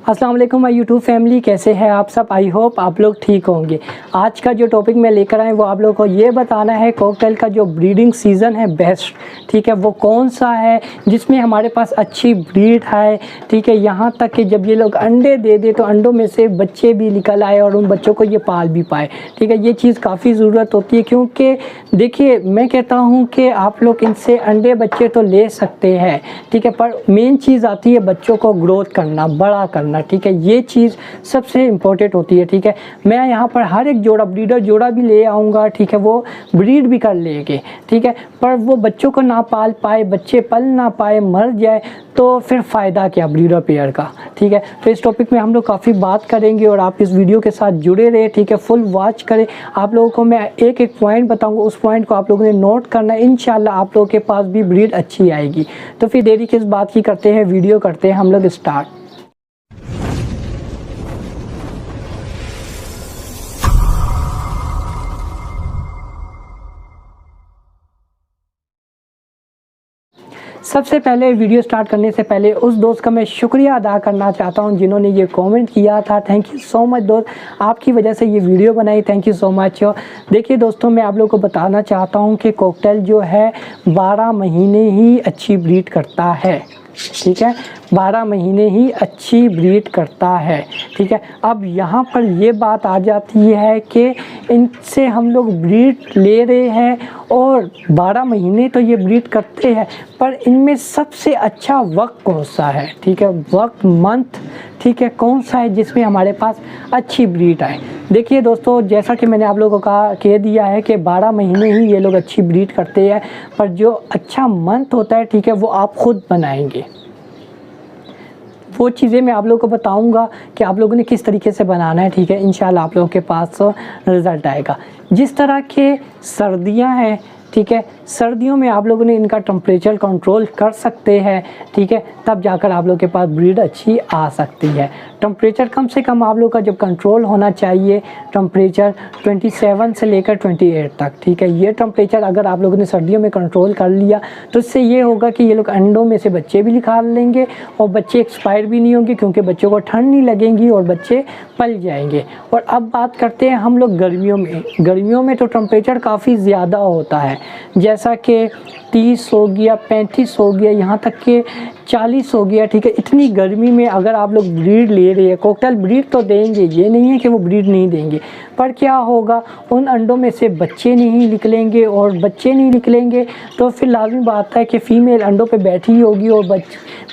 अस्सलाम वालेकुम my YouTube family, कैसे हैं आप सब। आई होप आप लोग ठीक होंगे। आज का जो टॉपिक मैं लेकर आए वो आप लोगों को ये बताना है कॉकटेल का जो ब्रीडिंग सीज़न है बेस्ट, ठीक है, वो कौन सा है जिसमें हमारे पास अच्छी ब्रीड है, ठीक है। यहाँ तक कि जब ये लोग अंडे दे दे तो अंडों में से बच्चे भी निकल आए और उन बच्चों को ये पाल भी पाए, ठीक है। ये चीज़ काफ़ी ज़रूरत होती है क्योंकि देखिए मैं कहता हूँ कि आप लोग इनसे अंडे बच्चे तो ले सकते हैं, ठीक है, पर मेन चीज़ आती है बच्चों को ग्रोथ करना, बड़ा करना, ठीक है। ये चीज़ सबसे इम्पोर्टेंट होती है, ठीक है। मैं यहाँ पर हर एक जोड़ा ब्रीडर जोड़ा भी ले आऊँगा, ठीक है, वो ब्रीड भी कर लेंगे, ठीक है, पर वो बच्चों को ना पाल पाए, बच्चे पल ना पाए, मर जाए तो फिर फ़ायदा क्या ब्रीडर पेयर का, ठीक है। तो इस टॉपिक में हम लोग काफ़ी बात करेंगे और आप इस वीडियो के साथ जुड़े रहे, ठीक है, फुल वॉच करें। आप लोगों को मैं एक एक पॉइंट बताऊंगा, उस पॉइंट को आप लोगों ने नोट करना है। इंशाल्लाह आप लोगों के पास भी ब्रीड अच्छी आएगी। तो फिर देरी किस बात की करते हैं, वीडियो करते हैं हम लोग स्टार्ट। सबसे पहले वीडियो स्टार्ट करने से पहले उस दोस्त का मैं शुक्रिया अदा करना चाहता हूं जिन्होंने ये कमेंट किया था। थैंक यू सो मच दोस्त, आपकी वजह से ये वीडियो बनाई, थैंक यू सो मच। देखिए दोस्तों, मैं आप लोगों को बताना चाहता हूं कि कॉकटेल जो है 12 महीने ही अच्छी ब्रीड करता है, ठीक है, 12 महीने ही अच्छी ब्रीड करता है, ठीक है। अब यहाँ पर ये बात आ जाती है कि इनसे हम लोग ब्रीड ले रहे हैं और 12 महीने तो ये ब्रीड करते हैं, पर इनमें सबसे अच्छा वक्त कौन सा है, ठीक है, वक्त मंथ, ठीक है, कौन सा है जिसमें हमारे पास अच्छी ब्रीड आए। देखिए दोस्तों, जैसा कि मैंने आप लोगों को कह दिया है कि 12 महीने ही ये लोग अच्छी ब्रीड करते हैं, पर जो अच्छा मंथ होता है, ठीक है, वो आप खुद बनाएंगे। वो चीज़ें मैं आप लोगों को बताऊंगा कि आप लोगों ने किस तरीके से बनाना है, ठीक है। इंशाल्लाह आप लोगों के पास रिज़ल्ट आएगा। जिस तरह के सर्दियां हैं, ठीक है, सर्दियों में आप लोगों ने इनका टेम्परेचर कंट्रोल कर सकते हैं, ठीक है, तब जाकर आप लोगों के पास ब्रीड अच्छी आ सकती है। टेम्परेचर कम से कम आप लोग का जब कंट्रोल होना चाहिए, टेम्परेचर 27 से लेकर 28 तक, ठीक है। ये टेम्परेचर अगर आप लोगों ने सर्दियों में कंट्रोल कर लिया तो इससे ये होगा कि ये लोग अंडों में से बच्चे भी निकाल लेंगे और बच्चे एक्सपायर भी नहीं होंगे क्योंकि बच्चों को ठंड नहीं लगेगी और बच्चे पल जाएंगे। और अब बात करते हैं हम लोग गर्मियों में। गर्मियों में तो टेम्परेचर काफ़ी ज़्यादा होता है, जैसा कि 30 हो गया, 35 हो गया, यहाँ तक कि 40 हो गया, ठीक है। इतनी गर्मी में अगर आप लोग ब्रीड ले रहे हैं, कॉकटेल ब्रीड तो देंगे, ये नहीं है कि वो ब्रीड नहीं देंगे, पर क्या होगा, उन अंडों में से बच्चे नहीं निकलेंगे और बच्चे नहीं निकलेंगे तो फिर लाजमी बात है कि फ़ीमेल अंडों पे बैठी ही होगी और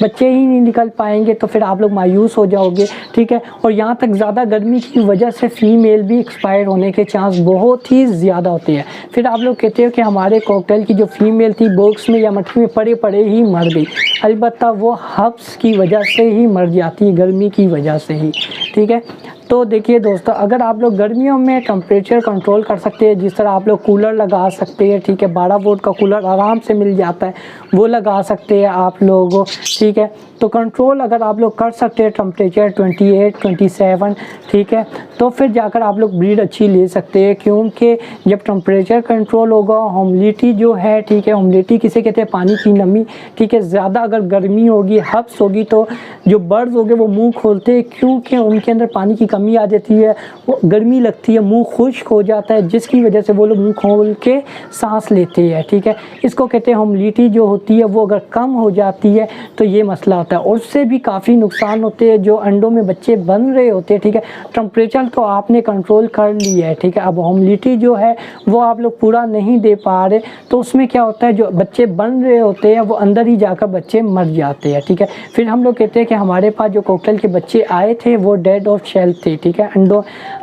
बच्चे ही नहीं निकल पाएंगे, तो फिर आप लोग मायूस हो जाओगे, ठीक है। और यहाँ तक ज़्यादा गर्मी की वजह से फ़ीमेल भी एक्सपायर होने के चांस बहुत ही ज़्यादा होते हैं। फिर आप लोग कहते हो कि हमारे कॉकटेल की जो फ़ीमेल थी बॉक्स में या मटकी में पड़े पड़े ही मर गई। अलबत्ता वो हब्स की वजह से ही मर जाती है, गर्मी की वजह से ही, ठीक है। तो देखिए दोस्तों, अगर आप लोग गर्मियों में टेम्परेचर कंट्रोल कर सकते हैं, जिस तरह आप लोग कूलर लगा सकते हैं, ठीक है, 12 वोल्ट का कूलर आराम से मिल जाता है, वो लगा सकते हैं आप लोग, ठीक है। तो कंट्रोल अगर आप लोग कर सकते हैं टेम्परेचर 28, 27, ठीक है, तो फिर जाकर आप लोग ब्रीड अच्छी ले सकते हैं। क्योंकि जब टेम्परेचर कंट्रोल होगा, ह्यूमिडिटी जो है, ठीक है, ह्यूमिडिटी किसे कहते हैं, पानी की नमी, ठीक है, ज़्यादा अगर गर्मी होगी, हब्स होगी, तो जो बर्ड्स होंगे वो मुंह खोलते हैं क्योंकि उनके अंदर पानी की कमी आ जाती है, वो गर्मी लगती है, मुंह खुश्क हो जाता है, जिसकी वजह से वो लोग मुंह खोल के सांस लेते हैं, ठीक है। इसको कहते हैं ह्यूमिडिटी जो होती है वो अगर कम हो जाती है तो ये मसला होता है और उससे भी काफ़ी नुकसान होते हैं। जो अंडों में बच्चे बन रहे होते हैं, ठीक है, टेम्परेचर तो आपने कंट्रोल कर लिया है, ठीक है, अब ह्यूमिडिटी जो है वो आप लोग पूरा नहीं दे पा रहे, तो उसमें क्या होता है, जो बच्चे बन रहे होते हैं वो अंदर ही जाकर बच्चे मर जाते हैं, ठीक है। फिर हम लोग कहते हैं कि हमारे पास जो कॉकटेल के बच्चे आए थे वो डेड ऑफ शेल थे, ठीक है,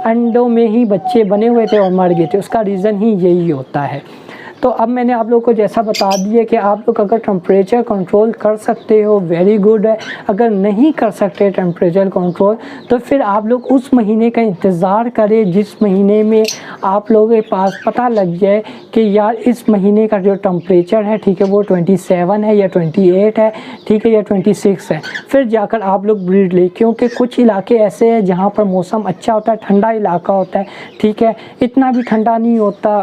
अंडों में ही बच्चे बने हुए थे और मर गए थे। उसका रीज़न ही यही होता है। तो अब मैंने आप लोगों को जैसा बता दिया कि आप लोग अगर टेम्परेचर कंट्रोल कर सकते हो वेरी गुड है, अगर नहीं कर सकते टेम्परेचर कंट्रोल तो फिर आप लोग उस महीने का इंतज़ार करें जिस महीने में आप लोगों के पास पता लग जाए कि यार इस महीने का जो टेम्परेचर है, ठीक है, वो 27 है या 28 है, ठीक है, या 26 है, फिर जाकर आप लोग ब्रीड ले। क्योंकि कुछ इलाके ऐसे हैं जहाँ पर मौसम अच्छा होता है, ठंडा इलाका होता है, ठीक है, इतना भी ठंडा नहीं होता,